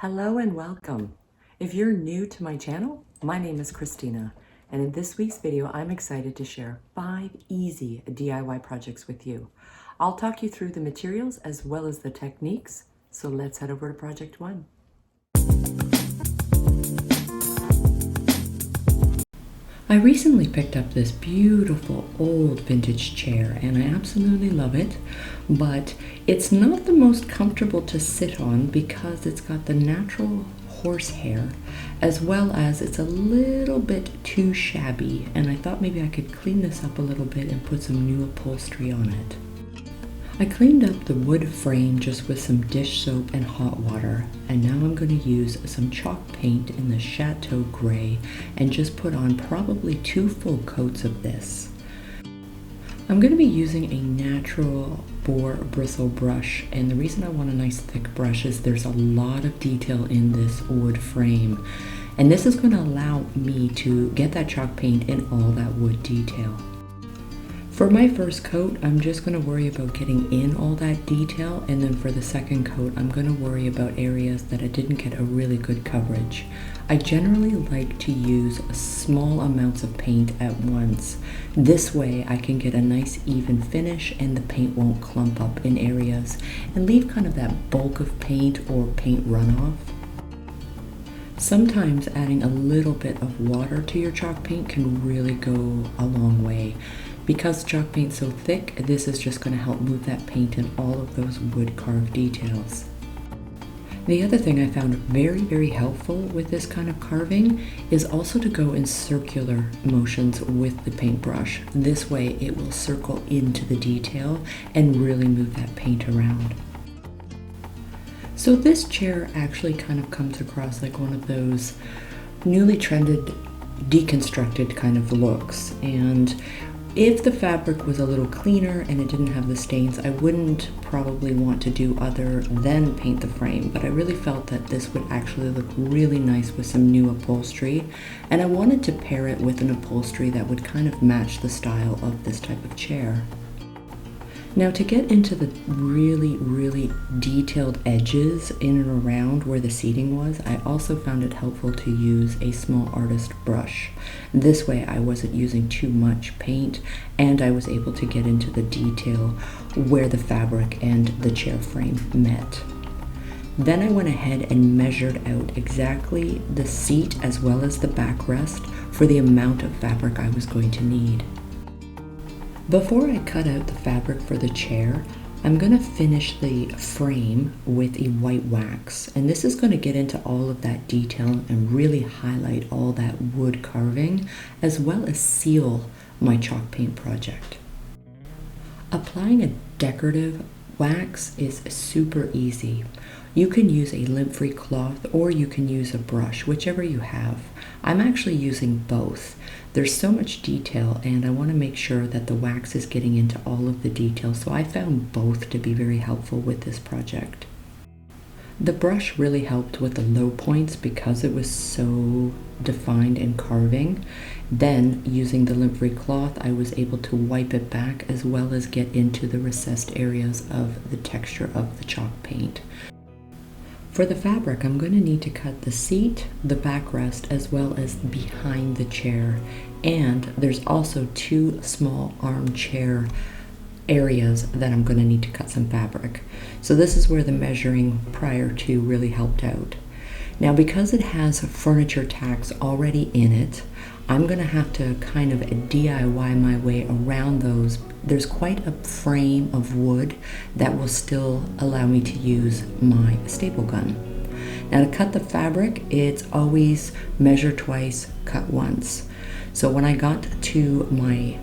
Hello and welcome. If you're new to my channel, my name is Christina, and in this week's video, I'm excited to share 5 easy DIY projects with you. I'll talk you through the materials as well as the techniques, so let's head over to project 1. I recently picked up this beautiful old vintage chair and I absolutely love it, but it's not the most comfortable to sit on because it's got the natural horsehair as well as it's a little bit too shabby, and I thought maybe I could clean this up a little bit and put some new upholstery on it. I cleaned up the wood frame just with some dish soap and hot water, and now I'm going to use some chalk paint in the Chateau Gray and just put on probably 2 full coats of this. I'm going to be using a natural boar bristle brush, and the reason I want a nice thick brush is there's a lot of detail in this wood frame, and this is going to allow me to get that chalk paint in all that wood detail. For my first coat, I'm just going to worry about getting in all that detail, and then for the second coat, I'm going to worry about areas that I didn't get a really good coverage. I generally like to use small amounts of paint at once. This way I can get a nice even finish and the paint won't clump up in areas and leave kind of that bulk of paint or paint runoff. Sometimes adding a little bit of water to your chalk paint can really go a long way. Because chalk paint's so thick, this is just going to help move that paint in all of those wood carved details. The other thing I found very helpful with this kind of carving is also to go in circular motions with the paintbrush. This way it will circle into the detail and really move that paint around. So this chair actually kind of comes across like one of those newly trended deconstructed kind of looks, and if the fabric was a little cleaner and it didn't have the stains, I wouldn't probably want to do other than paint the frame, but I really felt that this would actually look really nice with some new upholstery, and I wanted to pair it with an upholstery that would kind of match the style of this type of chair. Now, to get into the really detailed edges in and around where the seating was, I also found it helpful to use a small artist brush. This way I wasn't using too much paint and I was able to get into the detail where the fabric and the chair frame met. Then I went ahead and measured out exactly the seat as well as the backrest for the amount of fabric I was going to need. Before I cut out the fabric for the chair, I'm going to finish the frame with a white wax, and this is going to get into all of that detail and really highlight all that wood carving as well as seal my chalk paint project. Applying a decorative wax is super easy. You can use a lint-free cloth or you can use a brush, whichever you have. I'm actually using both. There's so much detail and I want to make sure that the wax is getting into all of the details, so I found both to be very helpful with this project. The brush really helped with the low points because it was so defined in carving. Then using the lint-free cloth, I was able to wipe it back as well as get into the recessed areas of the texture of the chalk paint. For the fabric, I'm going to need to cut the seat, the backrest, as well as behind the chair. And there's also 2 small armchair areas that I'm going to need to cut some fabric. So this is where the measuring prior to really helped out. Now, because it has furniture tacks already in it, I'm going to have to kind of DIY my way around those. There's quite a frame of wood that will still allow me to use my staple gun. Now, to cut the fabric, it's always measure twice, cut once. So when I got to my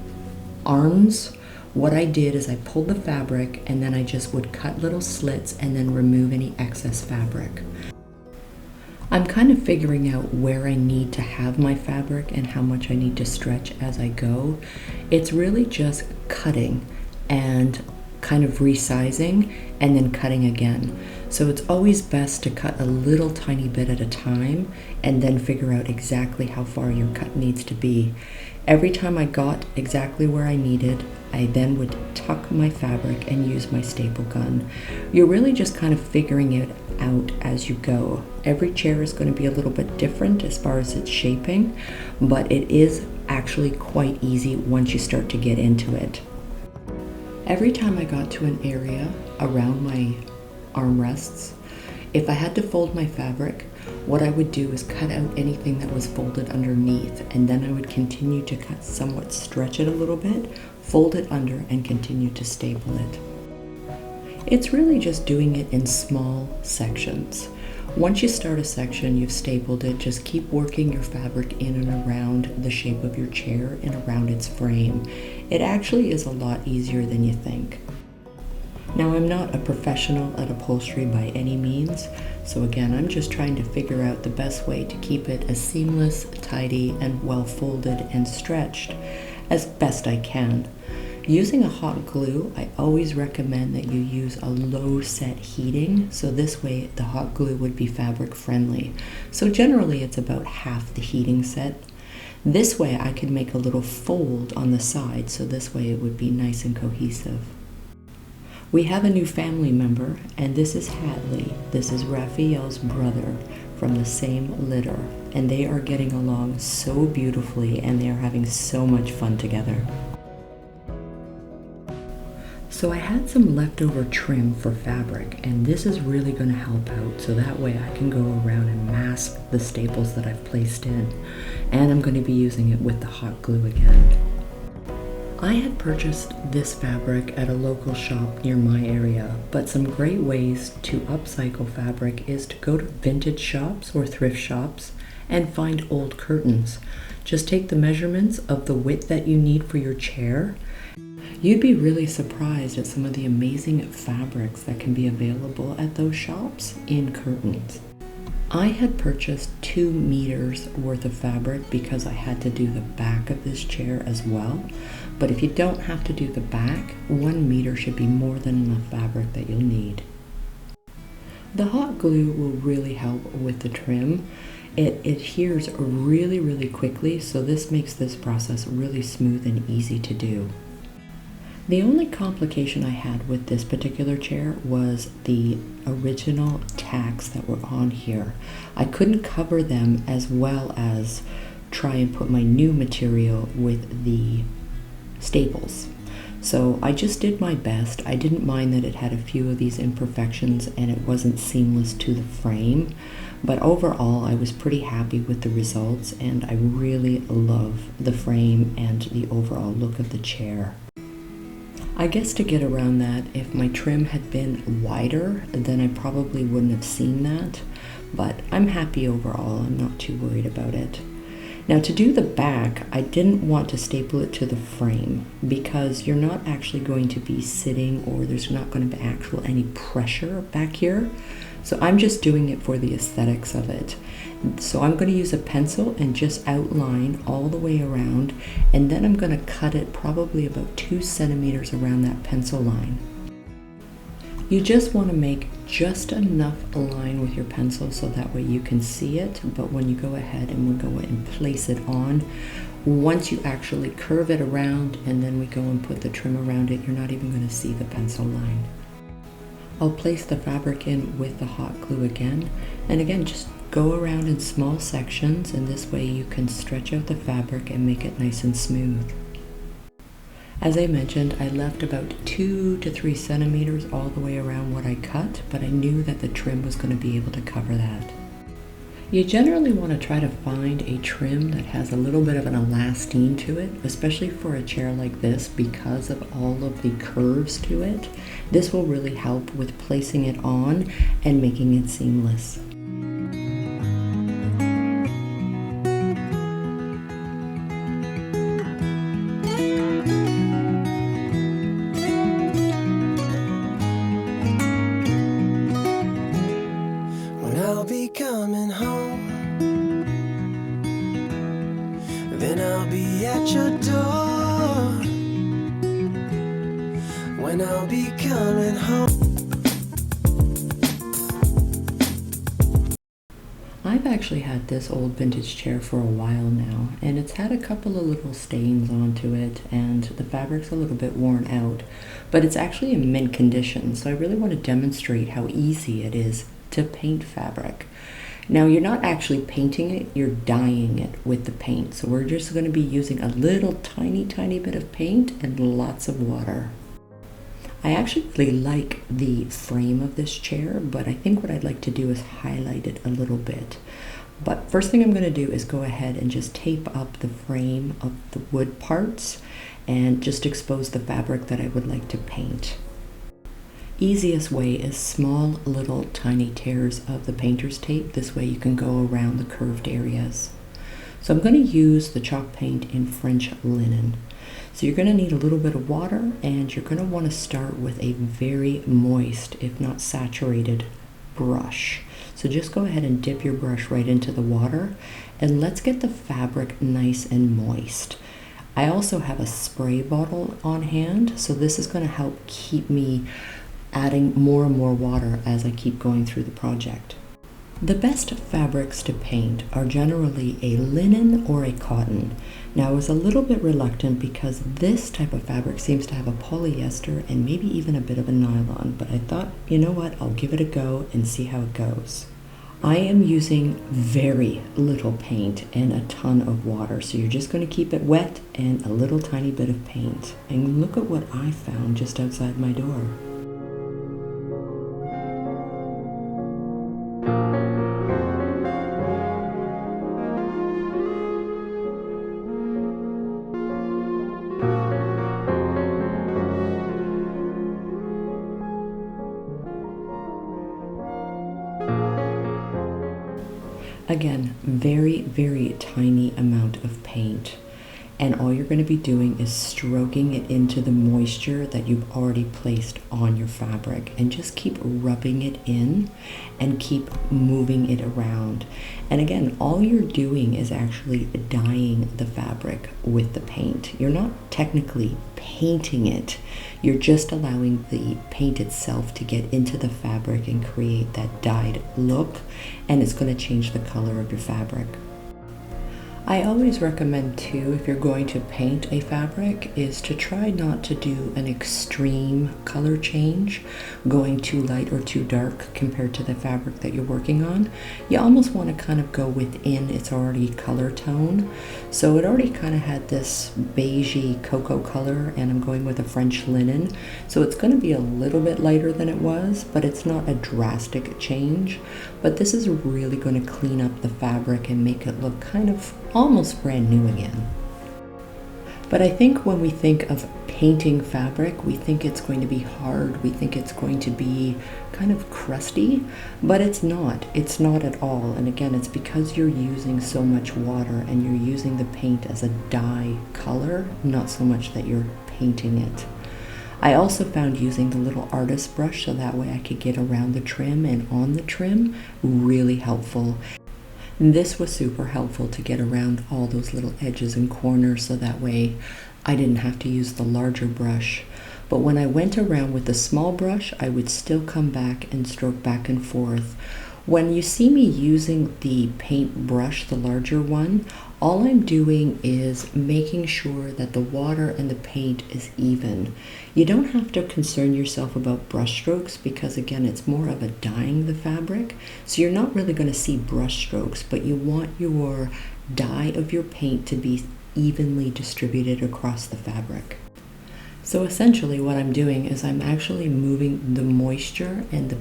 arms, what I did is I pulled the fabric and then I just would cut little slits and then remove any excess fabric. I'm kind of figuring out where I need to have my fabric and how much I need to stretch as I go. It's really just cutting and kind of resizing and then cutting again. So it's always best to cut a little tiny bit at a time and then figure out exactly how far your cut needs to be. Every time I got exactly where I needed, I then would tuck my fabric and use my staple gun. You're really just kind of figuring it out as you go. Every chair is going to be a little bit different as far as its shaping, but it is actually quite easy once you start to get into it. Every time I got to an area around my armrests, if I had to fold my fabric, what I would do is cut out anything that was folded underneath, and then I would continue to somewhat stretch it a little bit, fold it under, and continue to staple it. It's really just doing it in small sections. Once you start a section, you've stapled it, just keep working your fabric in and around the shape of your chair and around its frame. It actually is a lot easier than you think. Now, I'm not a professional at upholstery by any means, so again, I'm just trying to figure out the best way to keep it as seamless, tidy, and well folded and stretched as best I can. Using a hot glue, I always recommend that you use a low set heating, so this way the hot glue would be fabric friendly. So generally it's about half the heating set. This way I could make a little fold on the side, so this way it would be nice and cohesive. We have a new family member, and this is Hadley. This is Raphael's brother from the same litter, and they are getting along so beautifully and they are having so much fun together. So I had some leftover trim for fabric, and this is really going to help out, so that way I can go around and mask the staples that I've placed in, and I'm going to be using it with the hot glue again. I had purchased this fabric at a local shop near my area, but some great ways to upcycle fabric is to go to vintage shops or thrift shops and find old curtains. Just take the measurements of the width that you need for your chair. You'd be really surprised at some of the amazing fabrics that can be available at those shops in curtains. I had purchased 2 meters worth of fabric because I had to do the back of this chair as well. But if you don't have to do the back, 1 meter should be more than enough fabric that you'll need. The hot glue will really help with the trim. It adheres really quickly, so this makes this process really smooth and easy to do. The only complication I had with this particular chair was the original tacks that were on here. I couldn't cover them as well as try and put my new material with the staples. So I just did my best. I didn't mind that it had a few of these imperfections and it wasn't seamless to the frame, but overall I was pretty happy with the results, and I really love the frame and the overall look of the chair. I guess to get around that, if my trim had been wider, then I probably wouldn't have seen that, but I'm happy overall. I'm not too worried about it. Now, to do the back, I didn't want to staple it to the frame because you're not actually going to be sitting, or there's not going to be any pressure back here. So I'm just doing it for the aesthetics of it. So I'm going to use a pencil and just outline all the way around, and then I'm going to cut it probably about 2 centimeters around that pencil line. You just want to make just enough line with your pencil so that way you can see it, but when you go ahead and we go and place it on, once you actually curve it around and then we go and put the trim around it, you're not even going to see the pencil line. I'll place the fabric in with the hot glue again, and again just go around in small sections, and this way you can stretch out the fabric and make it nice and smooth. As I mentioned, I left about 2 to 3 centimeters all the way around what I cut, but I knew that the trim was going to be able to cover that. You generally want to try to find a trim that has a little bit of an elastine to it, especially for a chair like this because of all of the curves to it. This will really help with placing it on and making it seamless. I'll be coming home, then I'll be at your door. When I'll be coming home. I've actually had this old vintage chair for a while now, and it's had a couple of little stains onto it, and the fabric's a little bit worn out, but it's actually in mint condition, so I really want to demonstrate how easy it is to paint fabric. Now you're not actually painting it, you're dyeing it with the paint. So we're just going to be using a little tiny bit of paint and lots of water. I actually really like the frame of this chair, but I think what I'd like to do is highlight it a little bit. But first thing I'm going to do is go ahead and just tape up the frame of the wood parts and just expose the fabric that I would like to paint. Easiest way is small little tiny tears of the painter's tape. This way you can go around the curved areas. So I'm going to use the chalk paint in French linen. So you're going to need a little bit of water, and you're going to want to start with a very moist, if not saturated, brush. So just go ahead and dip your brush right into the water, and let's get the fabric nice and moist. I also have a spray bottle on hand, so this is going to help keep me adding more and more water as I keep going through the project. The best fabrics to paint are generally a linen or a cotton. Now I was a little bit reluctant because this type of fabric seems to have a polyester and maybe even a bit of a nylon, but I thought, you know what, I'll give it a go and see how it goes. I am using very little paint and a ton of water, so you're just going to keep it wet and a little tiny bit of paint. And look at what I found just outside my door. Again, very tiny amount of paint, and all you're going to be doing is stroking it into the moisture that you've already placed on your fabric, and just keep rubbing it in and keep moving it around. And again, all you're doing is actually dyeing the fabric with the paint. You're not technically painting it, you're just allowing the paint itself to get into the fabric and create that dyed look, and it's going to change the color of your fabric. I always recommend too, if you're going to paint a fabric, is to try not to do an extreme color change, going too light or too dark compared to the fabric that you're working on. You almost want to kind of go within its already color tone. So it already kind of had this beigey cocoa color, and I'm going with a French linen. So it's going to be a little bit lighter than it was, but it's not a drastic change. But this is really going to clean up the fabric and make it look kind of almost brand new again. But I think when we think of painting fabric, we think it's going to be hard, we think it's going to be kind of crusty, but it's not. It's not at all. And again, it's because you're using so much water and you're using the paint as a dye color, not so much that you're painting it. I also found using the little artist brush, so that way I could get around the trim and on the trim, really helpful. This was super helpful to get around all those little edges and corners, so that way I didn't have to use the larger brush. But when I went around with the small brush, I would still come back and stroke back and forth. When you see me using the paint brush, the larger one, all I'm doing is making sure that the water and the paint is even. You don't have to concern yourself about brush strokes because again, it's more of a dyeing the fabric. So you're not really going to see brush strokes, but you want your dye of your paint to be evenly distributed across the fabric. So essentially what I'm doing is I'm actually moving the moisture and the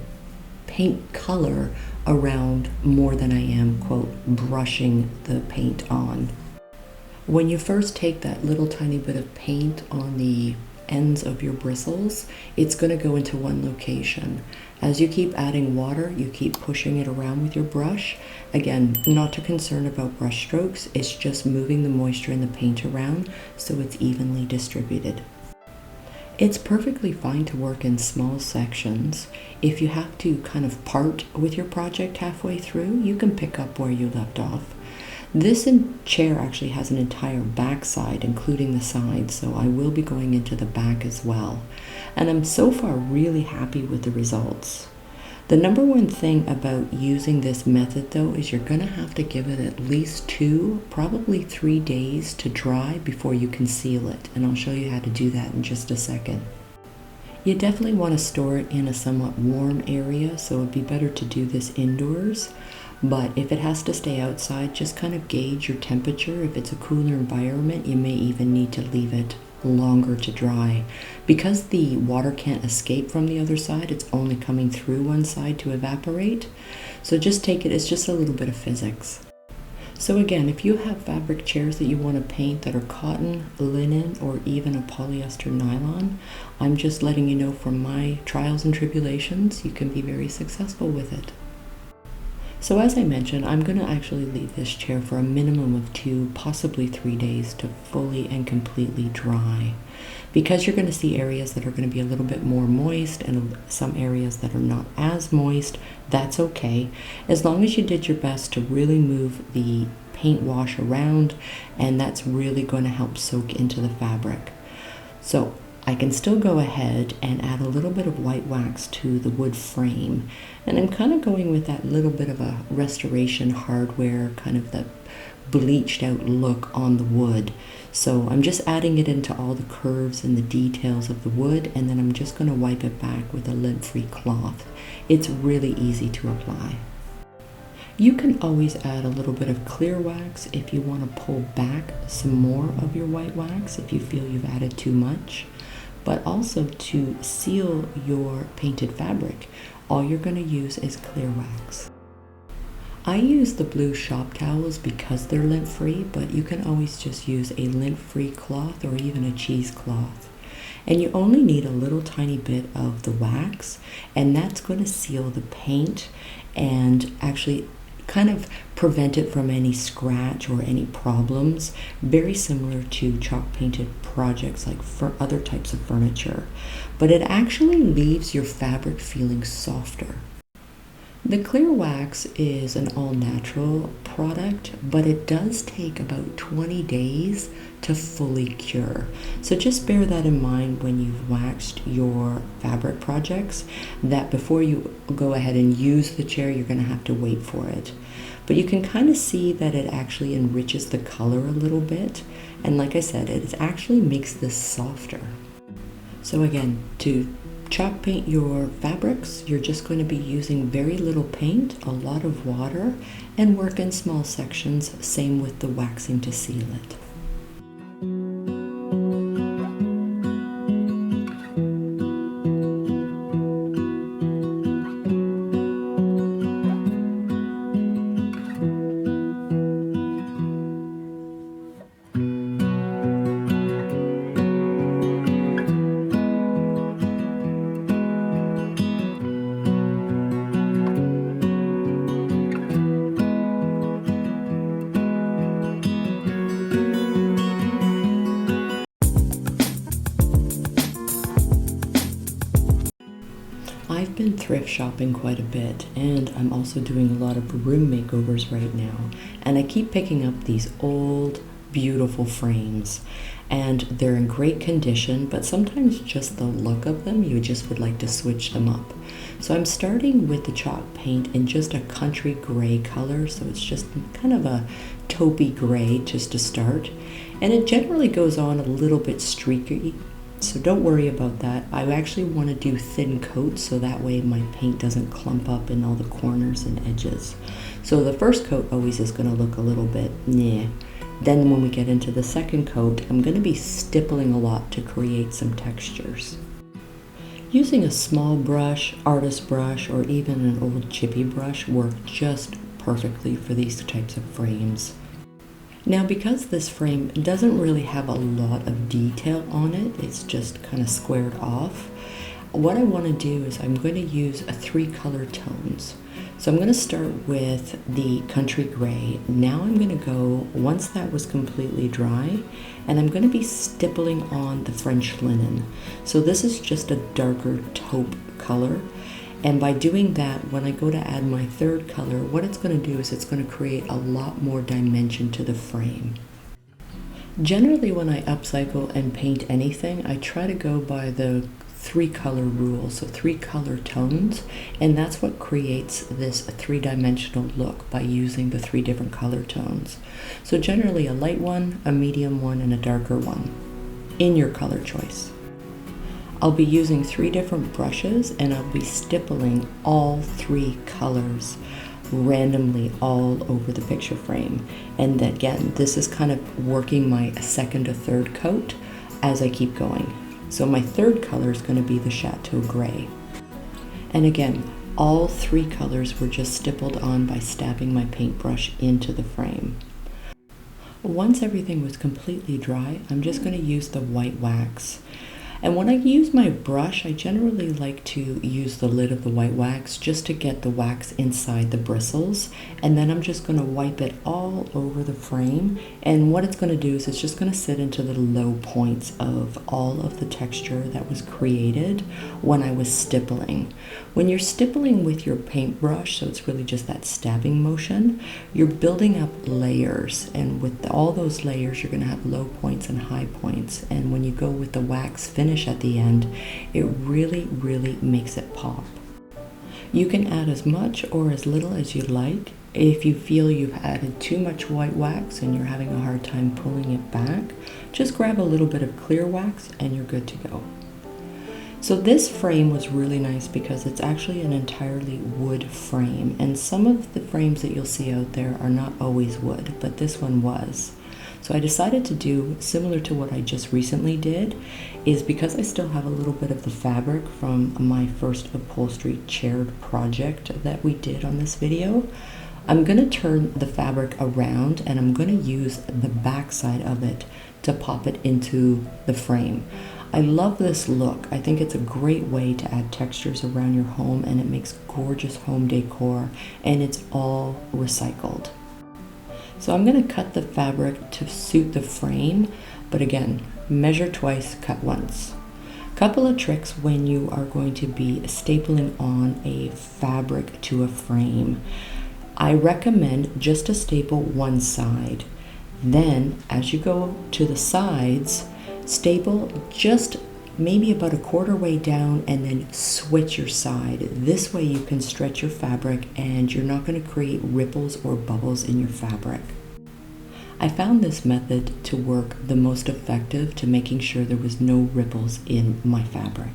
paint color around more than I am, quote, brushing the paint on. When you first take that little tiny bit of paint on the ends of your bristles, it's going to go into one location. As you keep adding water, you keep pushing it around with your brush. Again, not to concern about brush strokes, it's just moving the moisture and the paint around so it's evenly distributed. It's perfectly fine to work in small sections. If you have to kind of part with your project halfway through, you can pick up where you left off. This chair actually has an entire back side, including the sides, so I will be going into the back as well. And I'm so far really happy with the results. The number one thing about using this method though is you're gonna have to give it at least 2, probably 3 days to dry before you can seal it. And I'll show you how to do that in just a second. You definitely want to store it in a somewhat warm area, so it'd be better to do this indoors. But if it has to stay outside, just kind of gauge your temperature. If it's a cooler environment, you may even need to leave it longer to dry. Because the water can't escape from the other side, it's only coming through one side to evaporate. So just take it, it's just a little bit of physics. So again, if you have fabric chairs that you want to paint that are cotton, linen, or even a polyester nylon, I'm just letting you know from my trials and tribulations, you can be very successful with it. So as I mentioned, I'm going to actually leave this chair for a minimum of 2, possibly 3 days to fully and completely dry. Because you're going to see areas that are going to be a little bit more moist and some areas that are not as moist, that's okay. As long as you did your best to really move the paint wash around, and that's really going to help soak into the fabric. So I can still go ahead and add a little bit of white wax to the wood frame, and I'm kind of going with that little bit of a restoration hardware, kind of the bleached out look on the wood. So I'm just adding it into all the curves and the details of the wood, and then I'm just going to wipe it back with a lint-free cloth. It's really easy to apply. You can always add a little bit of clear wax if you want to pull back some more of your white wax if you feel you've added too much. But also to seal your painted fabric, all you're going to use is clear wax. I use the blue shop towels because they're lint-free, but you can always just use a lint-free cloth or even a cheesecloth. And you only need a little tiny bit of the wax, and that's going to seal the paint and actually kind of prevent it from any scratch or any problems, very similar to chalk painted projects like for other types of furniture. But it actually leaves your fabric feeling softer. The clear wax is an all-natural product, but it does take about 20 days to fully cure. So just bear that in mind when you've waxed your fabric projects, that before you go ahead and use the chair, you're going to have to wait for it. But you can kind of see that it actually enriches the color a little bit. And like I said, it actually makes this softer. So again, to chalk paint your fabrics, you're just going to be using very little paint, a lot of water, and work in small sections, same with the waxing to seal it. I've been thrift shopping quite a bit, and I'm also doing a lot of room makeovers right now, and I keep picking up these old, beautiful frames, and they're in great condition, but sometimes just the look of them, you just would like to switch them up. So I'm starting with the chalk paint in just a country gray color, so it's just kind of a taupey gray just to start, and it generally goes on a little bit streaky. So don't worry about that. I actually want to do thin coats so that way my paint doesn't clump up in all the corners and edges. So the first coat always is going to look a little bit meh. Then when we get into the second coat, I'm going to be stippling a lot to create some textures. Using a small brush, artist brush, or even an old chippy brush work just perfectly for these types of frames. Now, because this frame doesn't really have a lot of detail on it, it's just kind of squared off, what I want to do is I'm going to use 3 color tones. So I'm going to start with the country gray. Now I'm going to go, once that was completely dry, and I'm going to be stippling on the French linen. So this is just a darker taupe color. And by doing that, when I go to add my third color, what it's going to do is it's going to create a lot more dimension to the frame. Generally, when I upcycle and paint anything, I try to go by the 3 color rule, so 3 color tones, and that's what creates this 3-dimensional look by using the 3 different color tones. So generally a light one, a medium one, and a darker one in your color choice. I'll be using 3 different brushes, and I'll be stippling all 3 colors randomly all over the picture frame. And again, this is kind of working my second or third coat as I keep going. So my third color is going to be the Chateau Gray. And again, all three colors were just stippled on by stabbing my paintbrush into the frame. Once everything was completely dry, I'm just going to use the white wax. And when I use my brush, I generally like to use the lid of the white wax just to get the wax inside the bristles. And then I'm just going to wipe it all over the frame. And what it's going to do is it's just going to sit into the low points of all of the texture that was created when I was stippling. When you're stippling with your paintbrush, so it's really just that stabbing motion, you're building up layers. And with all those layers, you're going to have low points and high points. And when you go with the wax finish at the end, it really makes it pop. You can add as much or as little as you like. If you feel you've added too much white wax and you're having a hard time pulling it back, just grab a little bit of clear wax and you're good to go. So this frame was really nice because it's actually an entirely wood frame, and some of the frames that you'll see out there are not always wood, but this one was. So I decided to do similar to what I just recently did, is because I still have a little bit of the fabric from my first upholstery chair project that we did on this video. I'm going to turn the fabric around and I'm going to use the back side of it to pop it into the frame. I love this look. I think it's a great way to add textures around your home, and it makes gorgeous home decor, and it's all recycled. So I'm going to cut the fabric to suit the frame, but again, measure twice, cut once. Couple of tricks when you are going to be stapling on a fabric to a frame. I recommend just to staple one side. Then as you go to the sides, staple just maybe about a quarter way down and then switch your side. This way you can stretch your fabric and you're not going to create ripples or bubbles in your fabric. I found this method to work the most effective to making sure there was no ripples in my fabric.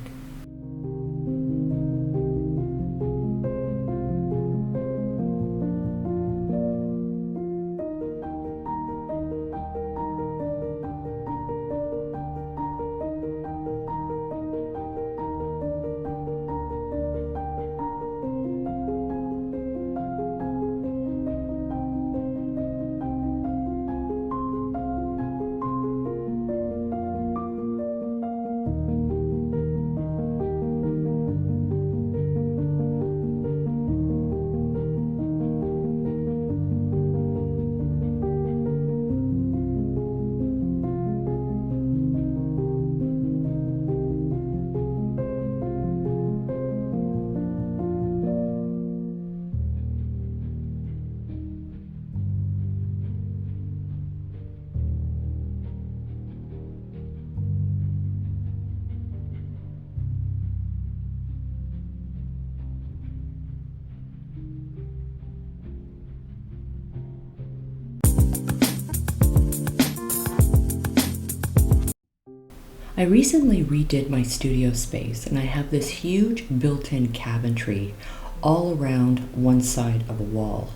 I recently redid my studio space and I have this huge built-in cabinetry all around one side of a wall.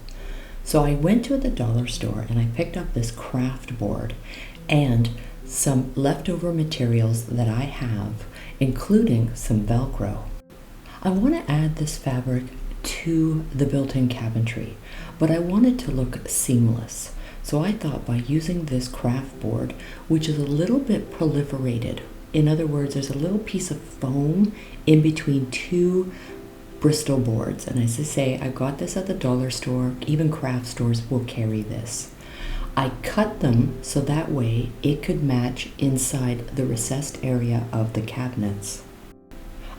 So I went to the dollar store and I picked up this craft board and some leftover materials that I have, including some Velcro. I want to add this fabric to the built-in cabinetry, but I want it to look seamless. So I thought by using this craft board, which is a little bit proliferated, in other words, there's a little piece of foam in between two Bristol boards. And as I say, I got this at the dollar store. Even craft stores will carry this. I cut them so that way it could match inside the recessed area of the cabinets.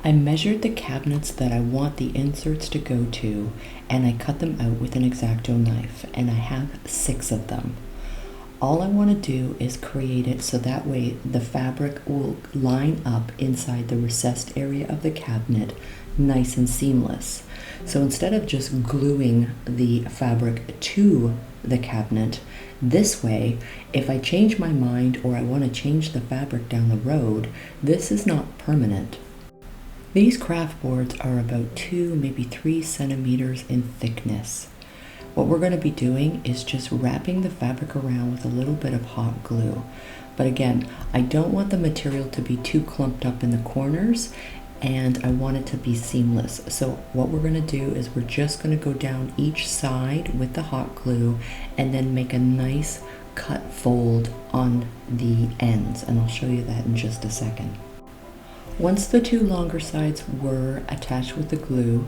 I measured the cabinets that I want the inserts to go to, and I cut them out with an X-Acto knife, and I have 6 of them. All I want to do is create it so that way the fabric will line up inside the recessed area of the cabinet, nice and seamless. So instead of just gluing the fabric to the cabinet, this way, if I change my mind or I want to change the fabric down the road, this is not permanent. These craft boards are about 2, maybe 3 centimeters in thickness. What we're going to be doing is just wrapping the fabric around with a little bit of hot glue. But again, I don't want the material to be too clumped up in the corners, and I want it to be seamless. So what we're going to do is we're just going to go down each side with the hot glue and then make a nice cut fold on the ends, and I'll show you that in just a second. Once the two longer sides were attached with the glue,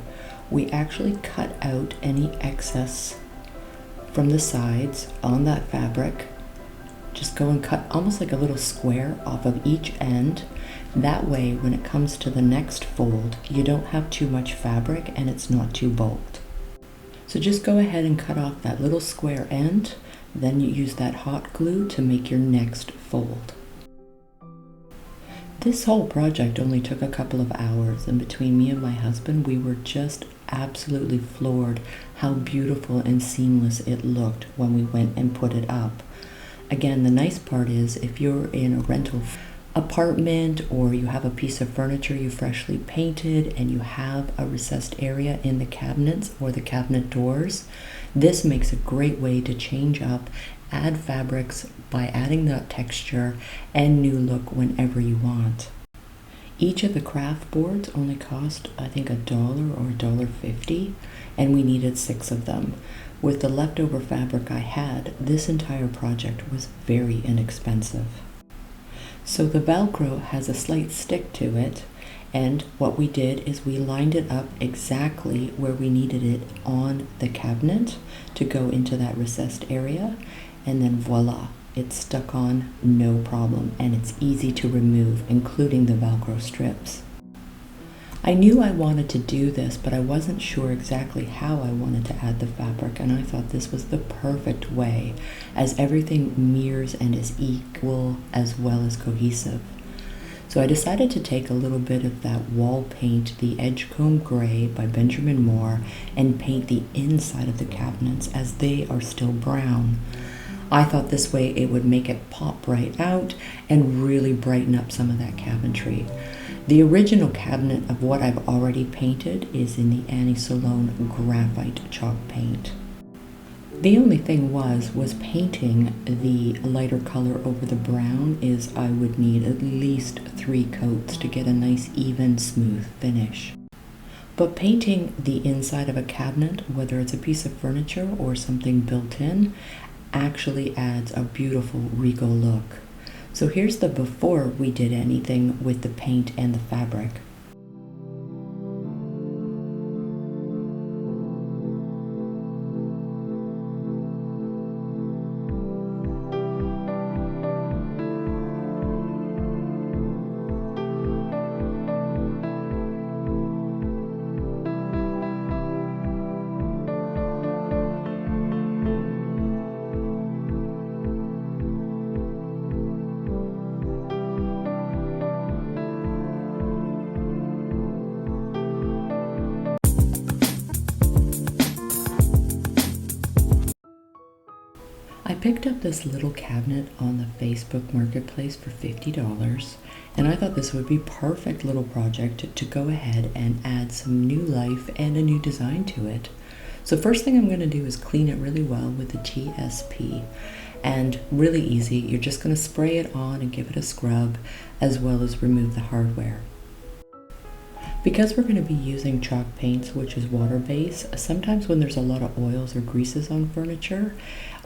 we actually cut out any excess from the sides on that fabric. Just go and cut almost like a little square off of each end. That way, when it comes to the next fold, you don't have too much fabric and it's not too bulked. So just go ahead and cut off that little square end, then you use that hot glue to make your next fold. This whole project only took a couple of hours, and between me and my husband, we were just absolutely floored how beautiful and seamless it looked when we went and put it up. Again, the nice part is if you're in a rental apartment or you have a piece of furniture you freshly painted and you have a recessed area in the cabinets or the cabinet doors, this makes a great way to change up, add fabrics by adding that texture and new look whenever you want. Each of the craft boards only cost, I think, $1 or $1.50, and we needed 6 of them. With the leftover fabric I had, this entire project was very inexpensive. So the Velcro has a slight stick to it, and what we did is we lined it up exactly where we needed it on the cabinet to go into that recessed area, and then voila, it's stuck on no problem, and it's easy to remove, including the Velcro strips. I knew I wanted to do this, but I wasn't sure exactly how I wanted to add the fabric, and I thought this was the perfect way, as everything mirrors and is equal as well as cohesive. So I decided to take a little bit of that wall paint, the Edgecomb Gray by Benjamin Moore, and paint the inside of the cabinets as they are still brown. I thought this way it would make it pop right out and really brighten up some of that cabinetry. The original cabinet of what I've already painted is in the Annie Salone graphite chalk paint. The only thing was painting the lighter color over the brown is I would need at least 3 coats to get a nice even smooth finish. But painting the inside of a cabinet, whether it's a piece of furniture or something built in, actually adds a beautiful regal look. So here's the before we did anything with the paint and the fabric. I picked up this little cabinet on the Facebook Marketplace for $50, and I thought this would be a perfect little project to go ahead and add some new life and a new design to it. So first thing I'm going to do is clean it really well with the TSP, and really easy. You're just going to spray it on and give it a scrub, as well as remove the hardware. Because we're going to be using chalk paints, which is water-based, sometimes when there's a lot of oils or greases on furniture,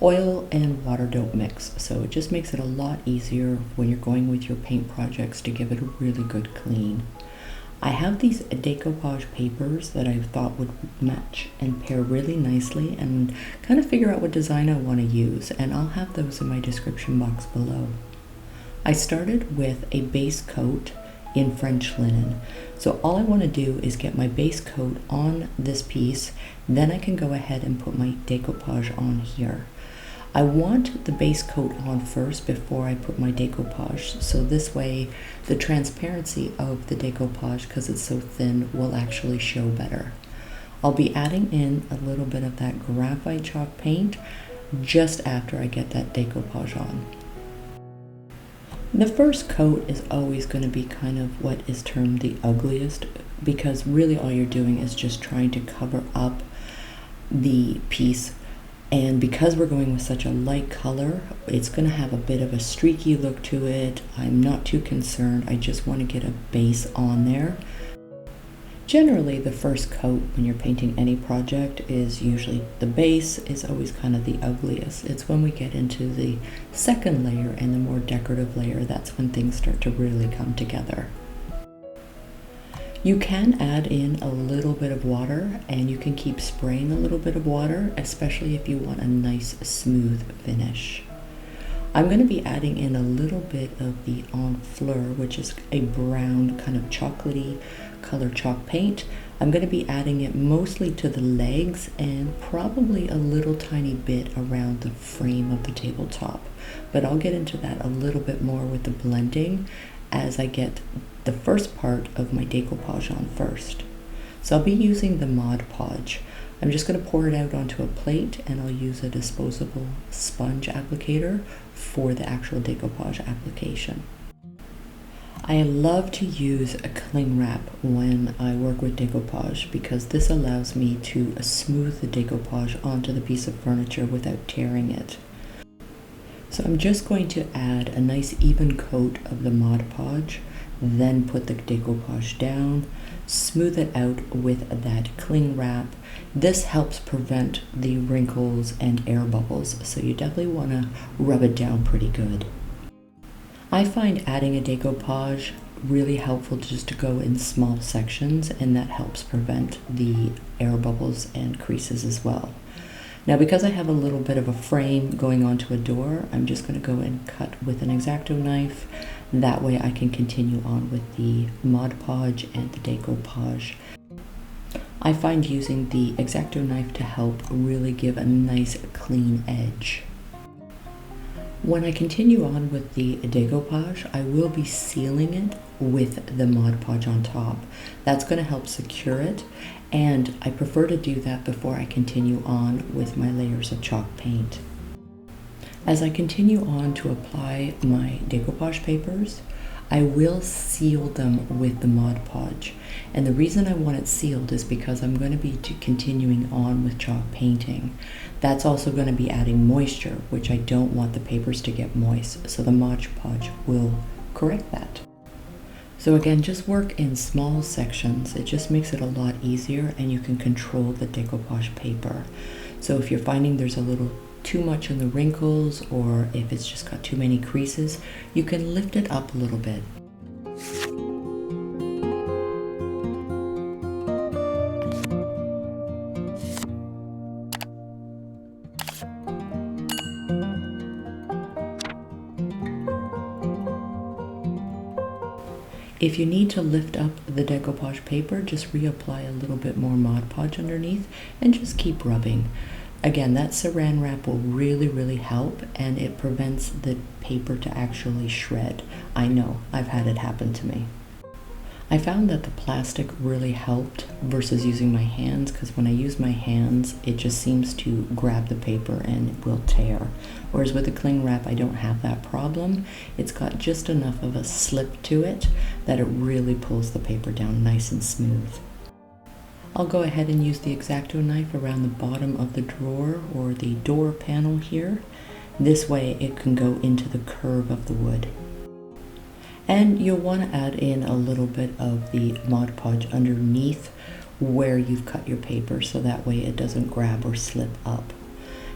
oil and water don't mix. So it just makes it a lot easier when you're going with your paint projects to give it a really good clean. I have these decoupage papers that I thought would match and pair really nicely and kind of figure out what design I want to use, and I'll have those in my description box below. I started with a base coat in French linen. So all I want to do is get my base coat on this piece, then I can go ahead and put my decoupage on here. I want the base coat on first before I put my decoupage, so this way the transparency of the decoupage, because it's so thin, will actually show better. I'll be adding in a little bit of that graphite chalk paint just after I get that decoupage on. The first coat is always going to be kind of what is termed the ugliest, because really all you're doing is just trying to cover up the piece And because we're going with such a light color, it's going to have a bit of a streaky look to it. I'm not too concerned. I just want to get a base on there. Generally, the first coat when you're painting any project is usually the base is always kind of the ugliest. It's when we get into the second layer and the more decorative layer, that's when things start to really come together. You can add in a little bit of water, and you can keep spraying a little bit of water, especially if you want a nice smooth finish. I'm going to be adding in a little bit of the En Fleur, which is a brown kind of chocolatey color chalk paint. I'm going to be adding it mostly to the legs and probably a little tiny bit around the frame of the tabletop. But I'll get into that a little bit more with the blending as I get the first part of my decoupage on first. So I'll be using the Mod Podge. I'm just going to pour it out onto a plate, and I'll use a disposable sponge applicator for the actual decoupage application. I love to use a cling wrap when I work with decoupage because this allows me to smooth the decoupage onto the piece of furniture without tearing it. So I'm just going to add a nice even coat of the Mod Podge, then put the decoupage down, smooth it out with that cling wrap. This helps prevent the wrinkles and air bubbles, so you definitely want to rub it down pretty good. I find adding a decoupage really helpful just to go in small sections, and that helps prevent the air bubbles and creases as well. Now, because I have a little bit of a frame going onto a door, I'm just going to go and cut with an X-Acto knife. That way I can continue on with the Mod Podge and the decoupage. I find using the X-Acto knife to help really give a nice clean edge. When I continue on with the decoupage, I will be sealing it with the Mod Podge on top. That's going to help secure it, and I prefer to do that before I continue on with my layers of chalk paint. As I continue on to apply my decoupage papers, I will seal them with the Mod Podge. And the reason I want it sealed is because I'm going to be continuing on with chalk painting. That's also going to be adding moisture, which I don't want the papers to get moist, so the Mod Podge will correct that. So again, just work in small sections. It just makes it a lot easier, and you can control the decoupage paper. So if you're finding there's a little too much in the wrinkles, or if it's just got too many creases, you can lift it up a little bit. If you need to lift up the decoupage paper, just reapply a little bit more Mod Podge underneath and just keep rubbing. Again, that saran wrap will really help, and it prevents the paper to actually shred. I know, I've had it happen to me. I found that the plastic really helped versus using my hands, because when I use my hands, it just seems to grab the paper and it will tear. Whereas with the cling wrap, I don't have that problem. It's got just enough of a slip to it that it really pulls the paper down nice and smooth. I'll go ahead and use the X-Acto knife around the bottom of the drawer or the door panel here. This way it can go into the curve of the wood. And you'll want to add in a little bit of the Mod Podge underneath where you've cut your paper, so that way it doesn't grab or slip up.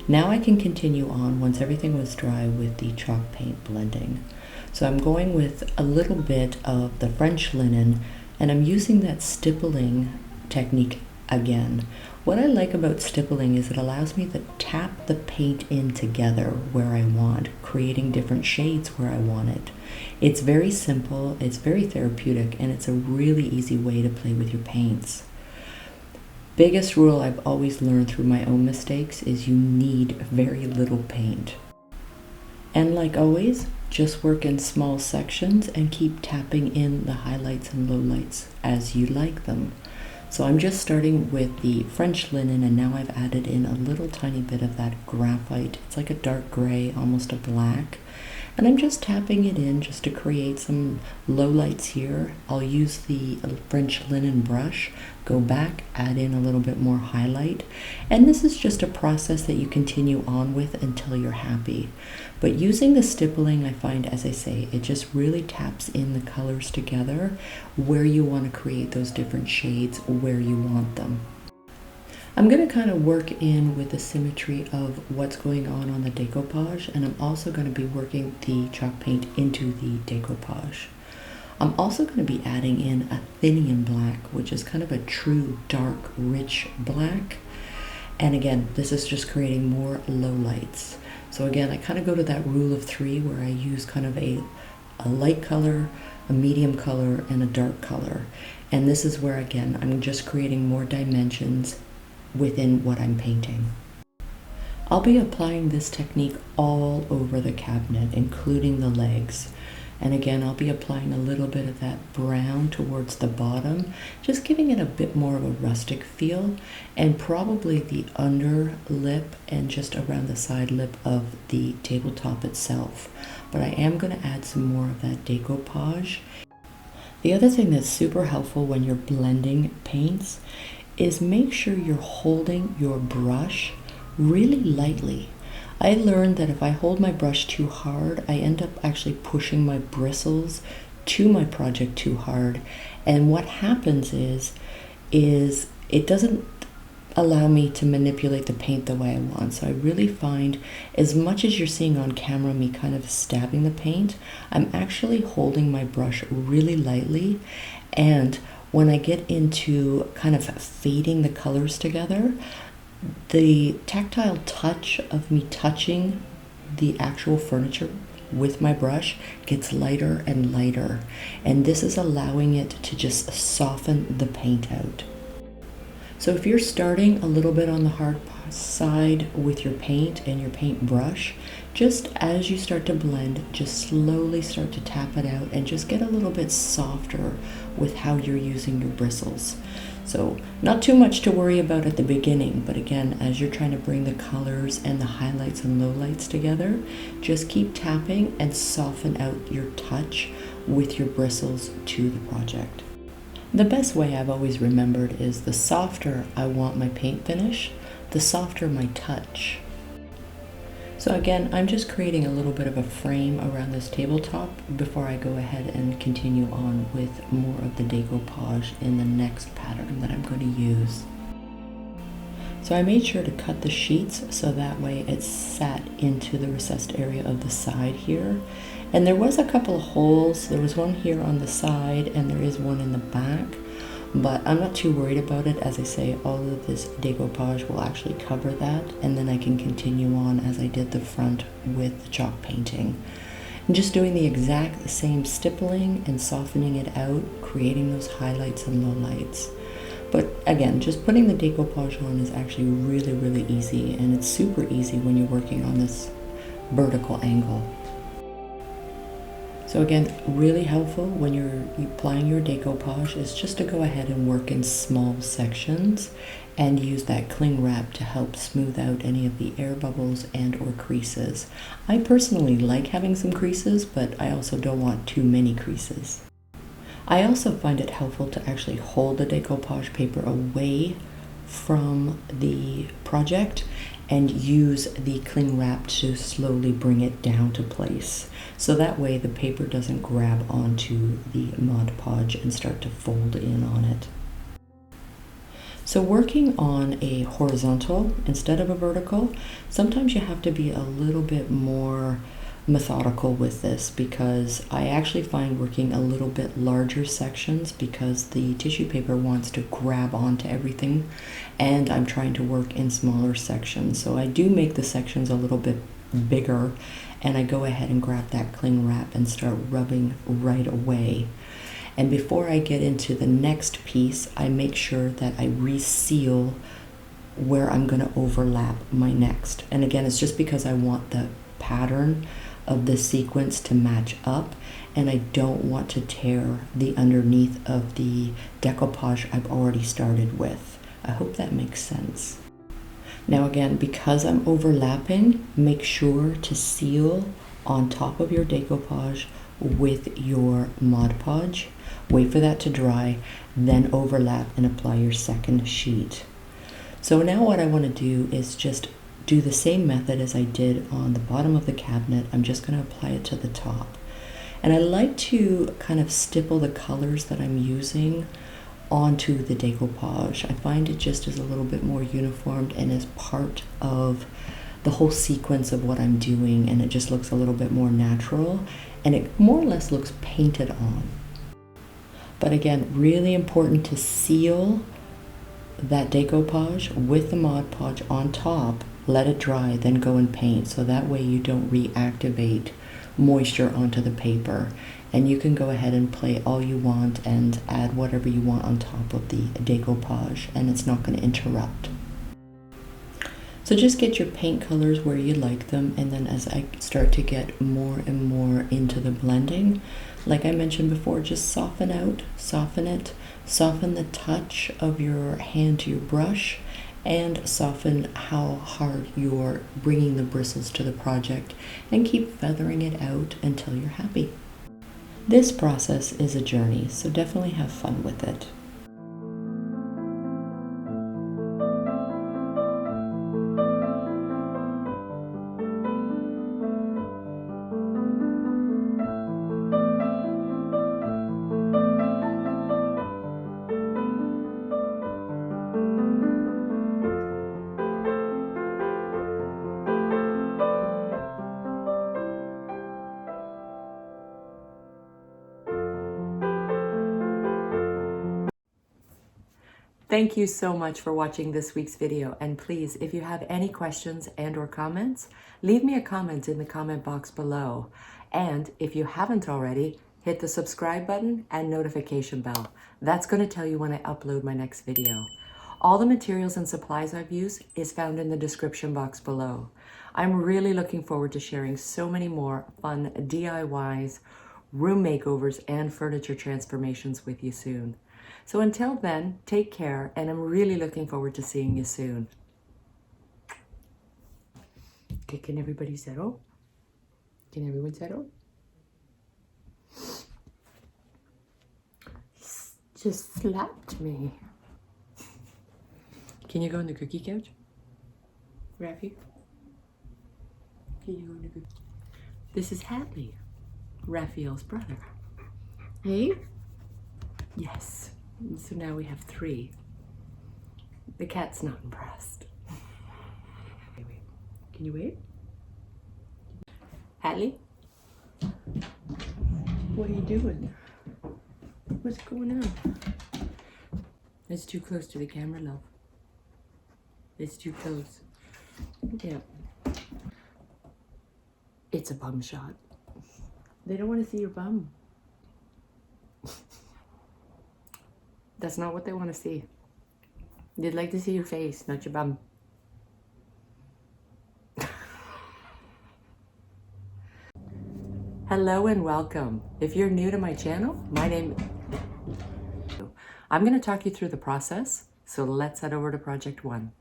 Now I can continue on once everything was dry with the chalk paint blending. So I'm going with a little bit of the French linen, and I'm using that stippling technique again. What I like about stippling is it allows me to tap the paint in together where I want, creating different shades where I want it. It's very simple, it's very therapeutic, and it's a really easy way to play with your paints. Biggest rule I've always learned through my own mistakes is you need very little paint. And like always, just work in small sections and keep tapping in the highlights and lowlights as you like them. So I'm just starting with the French linen, and now I've added in a little tiny bit of that graphite. It's like a dark gray, almost a black. And I'm just tapping it in just to create some lowlights here. I'll use the French linen brush, go back, add in a little bit more highlight. And this is just a process that you continue on with until you're happy. But using the stippling, I find, as I say, it just really taps in the colors together where you want to create those different shades, where you want them. I'm going to kind of work in with the symmetry of what's going on the decoupage, and I'm also going to be working the chalk paint into the decoupage. I'm also going to be adding in a thinning black, which is kind of a true dark, rich black. And again, this is just creating more lowlights. So again, I kind of go to that rule of 3 where I use kind of a light color, a medium color, and a dark color. And this is where, again, I'm just creating more dimensions within what I'm painting. I'll be applying this technique all over the cabinet, including the legs. And again, I'll be applying a little bit of that brown towards the bottom, just giving it a bit more of a rustic feel, and probably the under lip and just around the side lip of the tabletop itself. But I am going to add some more of that decoupage. The other thing that's super helpful when you're blending paints is make sure you're holding your brush really lightly. I learned that if I hold my brush too hard, I end up actually pushing my bristles to my project too hard. And what happens is it doesn't allow me to manipulate the paint the way I want. So I really find, as much as you're seeing on camera me kind of stabbing the paint, I'm actually holding my brush really lightly. And when I get into kind of fading the colors together, the tactile touch of me touching the actual furniture with my brush gets lighter and lighter. And this is allowing it to just soften the paint out. So if you're starting a little bit on the hard side with your paint and your paint brush, just as you start to blend, just slowly start to tap it out and just get a little bit softer with how you're using your bristles. So not too much to worry about at the beginning, but again, as you're trying to bring the colors and the highlights and lowlights together, just keep tapping and soften out your touch with your bristles to the project. The best way I've always remembered is the softer I want my paint finish, the softer my touch. So again, I'm just creating a little bit of a frame around this tabletop before I go ahead and continue on with more of the decoupage in the next pattern that I'm going to use. So I made sure to cut the sheets so that way it sat into the recessed area of the side here. And there was a couple of holes. There was one here on the side and there is one in the back. But I'm not too worried about it. As I say, all of this decoupage will actually cover that, and then I can continue on as I did the front with the chalk painting. And just doing the exact same stippling and softening it out, creating those highlights and lowlights. But again, just putting the decoupage on is actually really, really easy, and it's super easy when you're working on this vertical angle. So again, really helpful when you're applying your decoupage is just to go ahead and work in small sections and use that cling wrap to help smooth out any of the air bubbles and or creases. I personally like having some creases, but I also don't want too many creases. I also find it helpful to actually hold the decoupage paper away from the project and use the cling wrap to slowly bring it down to place. So that way the paper doesn't grab onto the Mod Podge and start to fold in on it. So working on a horizontal instead of a vertical, sometimes you have to be a little bit more methodical with this, because I actually find working a little bit larger sections because the tissue paper wants to grab onto everything, and I'm trying to work in smaller sections. So I do make the sections a little bit bigger, and I go ahead and grab that cling wrap and start rubbing right away. And before I get into the next piece, I make sure that I reseal where I'm going to overlap my next. And again, it's just because I want the pattern of the sequence to match up, and I don't want to tear the underneath of the decoupage I've already started with. I hope that makes sense. Now again, because I'm overlapping, make sure to seal on top of your decoupage with your Mod Podge. Wait for that to dry, then overlap and apply your second sheet. So now what I want to do is just do the same method as I did on the bottom of the cabinet. I'm just going to apply it to the top. And I like to kind of stipple the colors that I'm using onto the decoupage. I find it just is a little bit more uniformed and is part of the whole sequence of what I'm doing, and it just looks a little bit more natural, and it more or less looks painted on. But again, really important to seal that decoupage with the Mod Podge on top, let it dry, then go and paint, so that way you don't reactivate moisture onto the paper. And you can go ahead and play all you want and add whatever you want on top of the decoupage, and it's not going to interrupt. So just get your paint colors where you like them, and then as I start to get more and more into the blending, like I mentioned before, just soften out, soften it, soften the touch of your hand to your brush, and soften how hard you're bringing the bristles to the project, and keep feathering it out until you're happy. This process is a journey, so definitely have fun with it. Thank you so much for watching this week's video, and please, if you have any questions and or comments, leave me a comment in the comment box below. And if you haven't already, hit the subscribe button and notification bell. That's going to tell you when I upload my next video. All the materials and supplies I've used is found in the description box below. I'm really looking forward to sharing so many more fun DIYs, room makeovers, and furniture transformations with you soon. So until then, take care, and I'm really looking forward to seeing you soon. Okay, can everybody settle? Can everyone settle? Just slapped me. Can you go on the cookie couch? Raffy? Can you go on the cookie? This is Hadley, Raphael's brother. Hey? Yes. So now we have 3. The cat's not impressed. Okay, wait. Can you wait? Hadley? What are you doing? What's going on? It's too close to the camera, love. It's too close. Yeah. It's a bum shot. They don't want to see your bum. That's not what they want to see. They'd like to see your face, not your bum. Hello and welcome. If you're new to my channel, I'm going to talk you through the process. So let's head over to project 1.